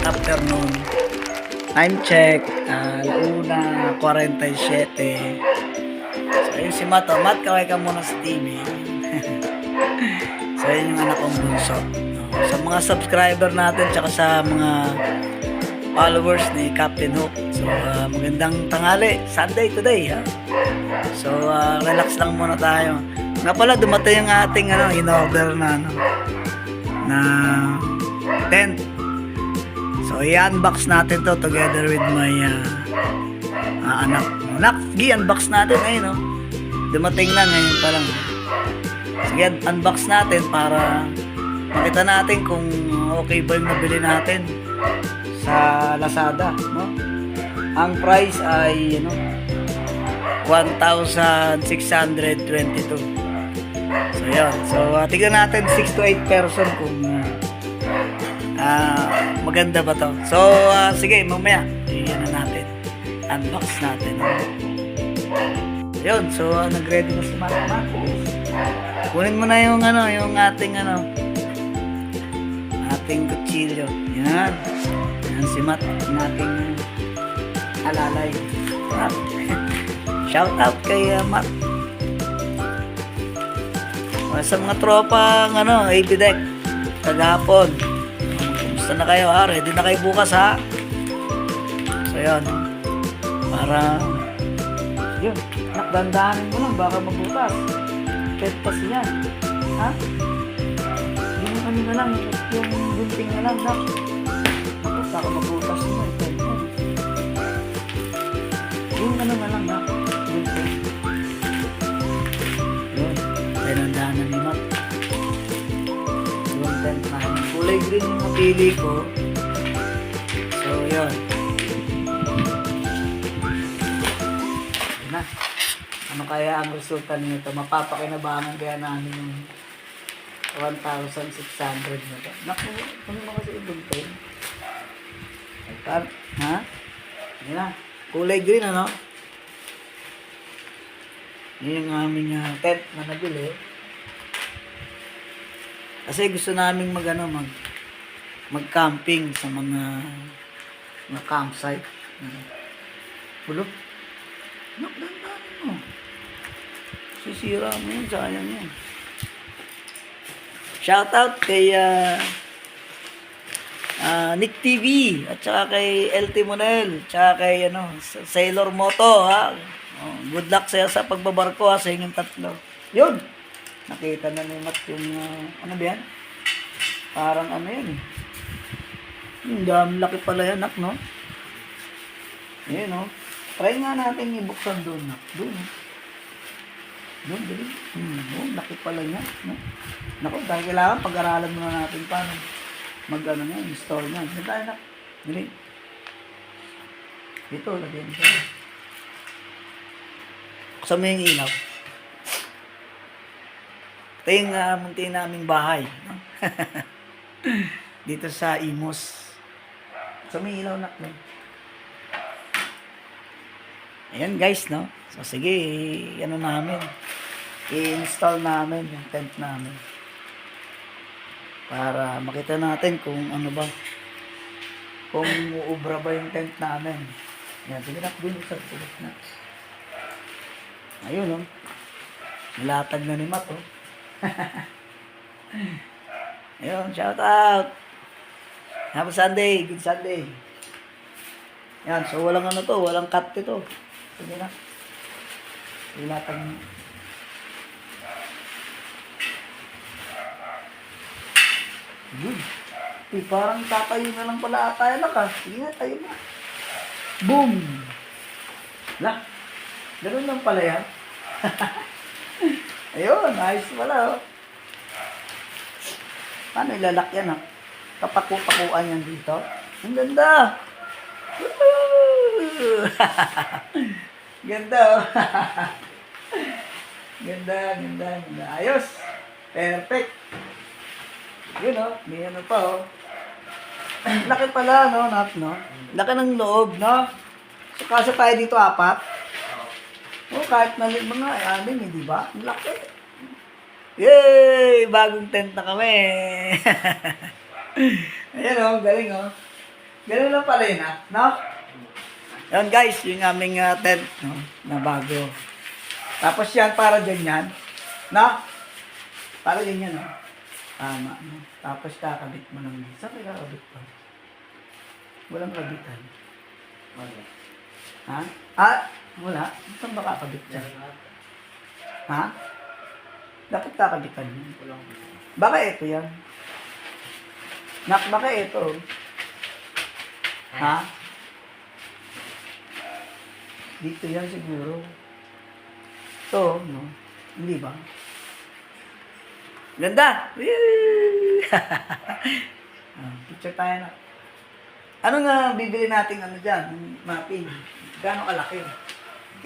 afternoon. Time check, 1:47. So, yun si Matt. Oh. Matt, kaway ka muna sa TV. So, yun yung anak kong bunso. Sa mga subscriber natin, tsaka sa mga followers ni Captain Hook. So, magandang tanghali. Sunday today, ha? So, relax lang muna tayo. Nga pala, dumating yung ating in-order na tent. So, i-unbox natin to together with my anak. Anak, sige, unbox natin ngayon, no? Dumating na ngayon pa lang. Sige, unbox natin para makita natin kung okay ba yung nabili natin sa Lazada, no? Ang price ay, 1,622. So, yun. So, tignan natin 6 to 8 person kung maganda ba to. So, sige, mamaya iyan na natin. Unbox natin. Yun. So, nag-ready na si Mama. Kunin mo na yung ating kutsilyo. Yan. Yan si Matt. Yung ating alalay. Shout out kay Matt. Sa mga tropa AB Deck kagapon, kumusta na kayo, ha? Ready na kayo bukas, ha? So yun, para yun, nakdandahanin mo lang baka magbukas pet kasi yan, ha? Yung na lang, yung gunting na lang, ha? Ako, baka magbukas mo, yung na lang, ha? Gunting. Tinandahan ni Matt. Yung tent na kulay green yung napili ko. So, yun. Na. Ano kaya ang resulta nito? Mapapakinabangan kaya namin yung 1,600 na ito. Naku, ano mo kasi ibang tent? Ha? Yan na. Kulay green, ano? Yun yung aming tent na nabili. Kasi gusto naming mag-camping sa mga campsite. Bulo. Dandanin mo. Sisira mo yun, sayang yun. Shoutout kay Nick TV at saka kay LT Monel, tsaka kay Sailor Moto, ha. Oh, good luck sa pagbabarko, ha, sa inyong tatlo. Yun. Nakita na ni Matt yung ano ba yan? Parang yun eh. Laki pala yan, nak, no? Yun, no? Try nga natin ibuksan doon, nak. Doon. Doon, dali. Laki pala yan, no? Naku, dahil kailangan pag-aralan muna natin paano install na. Dito tayo, nak. Dali. Dito, lagyan siya. Sa may ilaw. Ito yung munti naming bahay. No? Dito sa Imos. Sa may ilaw na. Ayan guys, no? So sige, namin. I-install namin yung tent namin. Para makita natin kung kung uubra ba yung tent namin. Ayan, sige na, binuksan na. Ayun, no? Nilatag na ni Matt, oh. Ayun, shout out. Happy Sunday, good Sunday. Yan, so walang walang cut ito. Sige na. Nilatag na. Good. Parang tatayo na lang pala tayo na ka. Sige na, tayo na. Boom! La. Ganun lang pala yan. Ayun, ayos pala, oh. Paano ilalak yan, ha? Kapaku-pakuan yan dito. Ang ganda! Ganda, oh. Ganda. Ayos! Perfect! Yun, oh. May pa, oh. Laki pala, no, Nat, no? Laki ng loob, no? So, kaso tayo dito 4. Kahit maliit mga amin, di ba? Ang laki. Yay! Bagong tent na kami. Ayan, galing, Ganun lang pala yun, no? Yan guys, yung aming tent, no? Na bago. Tapos yan, para dyan yan. No? Para dyan yan, no? Tama, no? Tapos kakabit mo lang. Saan ka kakabit pa? Walang kabitan. Wala. Ha? Ah, wala. Saan ba kakabit dyan? Ha? Dapat kakabitan mo. Walang. Baka ito yan. Baka ito. Ha? Dito yan siguro. Ito, no? Hindi ba? Ganda! Whee! Picture tayo na. Ano nga bibili natin ano dyan? Mapping. Gano'ng kalaki?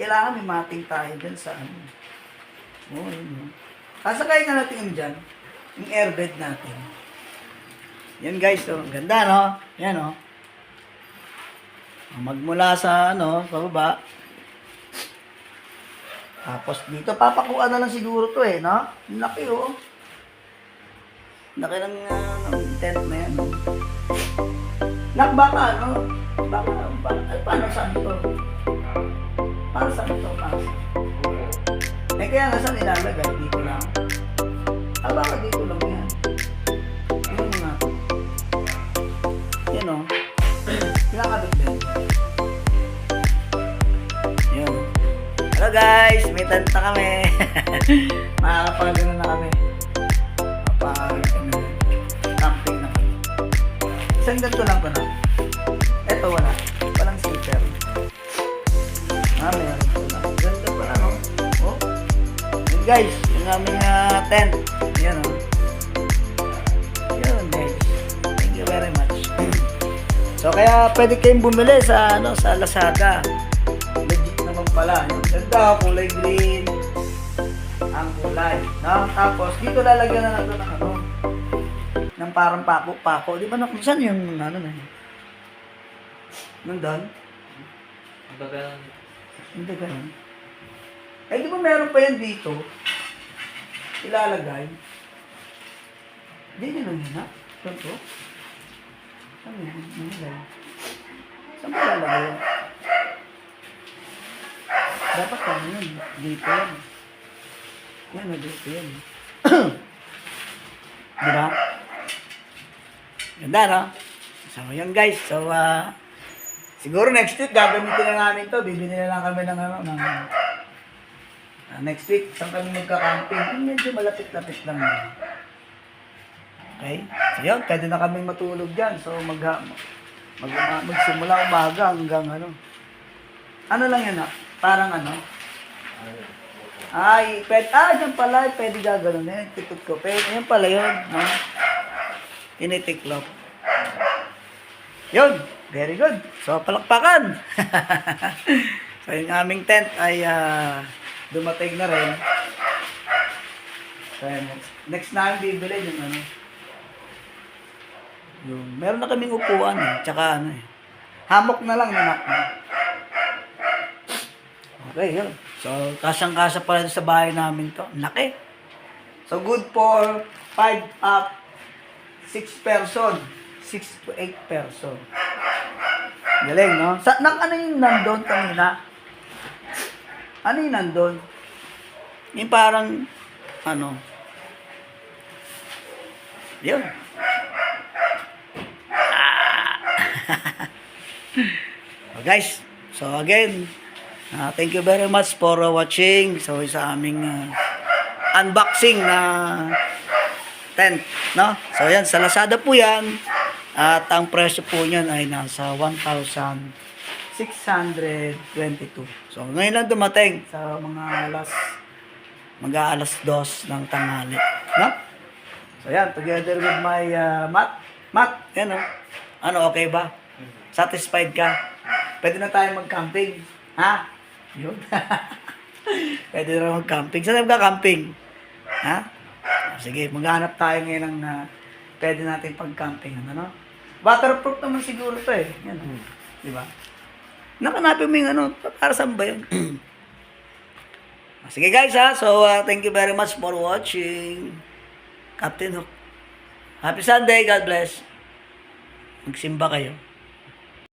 Kailangan may mapping tayo dyan sa ano. Oo, yun. No? Sasakayin na natin ano dyan. Yung airbed natin. Yan guys, so, ganda no? Yan no? Magmula sa ano, sa baba. Tapos dito, papakuan na lang siguro to eh, no? Laki oh. Laki ng tent na yan. Baka ano? Baka, paano saan to? Para saan to? Eh kaya nga saan ilalagay? Dito lang. Baka dito lang yan. Ano nga? Yan o. Pinakabit din. Yun. Hello guys! May tent na kami. Makakapagano na kami. Camping na kami. Isang ganito lang ko na. Eto wala. Walang sleeper. Meron ko lang. Ganito pala no? Oh. Yun guys. Yung aming tent. Yan o. Yun guys. Thank you very much. So kaya pwede kayong bumili sa ano sa Lazada. Legit naman pala. Yung ganda, kulay green. Ang kulay. No? Tapos dito lalagyan na natin ng ano. Ng parang pako-pako. Di ba na kung saan yung ano na yun? Nandun? Baga. Hindi ganun. Eh di ba meron pa yan dito? Ilalagay. Hindi nyo yun ha? Saan to? Saan yun? Nilagay. Saan ba ilalagay yan? Dapat kami yun. Dito yan. Yan o, dito yan. Diba? Ganda, no? So, yun guys. So, siguro next week, gagamitin na namin to. Bibili na lang kami ng ano, ng next week, saan kami magka-camping. Medyo malapit-lapit lang. Okay? So, yun, pwede na kami matulog dyan. So, magsimula umaga hanggang ano. Ano lang yan, parang ano? Ay, pwede, dyan pala, pwede gagano'n yan. Tikot ko. Pwede, yan pala yun, no? Tinitiklop. Yun, very good. So, palakpakan. So, yung aming tent ay dumating na rin. So, next na bibili yung ano. Yung, meron na kaming upuan eh. Tsaka ano eh. Hammock na lang nanak na. Okay, yun. So, kasang-kasa pala sa bahay namin to. Laki. So, good for 6 person. 6 to 8 person. Galing, no? Ano yung nandun kanina? Ano yung nandun? Yung parang, ano? Yun. So guys, so again, thank you very much for watching. So, sa aming unboxing na tent, no? So, yan, sa Lazada po yan. At ang presyo po niyan ay nasa 1,622. So, ngayon lang dumating sa mga mag-aalas 2 ng tanghali. No? So, yan. Together with my Matt, yan o. Ano, okay ba? Satisfied ka? Pwede na tayo mag-camping. Ha? Yun. Pwede na mag-camping. Saan tayo mag-camping? Ha? Sige, maghanap tayo ngayon ng pwede natin pag-camping. Ano? Waterproof naman siguro to eh. Yan. Di ba? Nakanapin mo yung ano, para saan ba yun? Sige guys ha, so thank you very much for watching. Captain Hook. Happy Sunday, God bless. Magsimba kayo.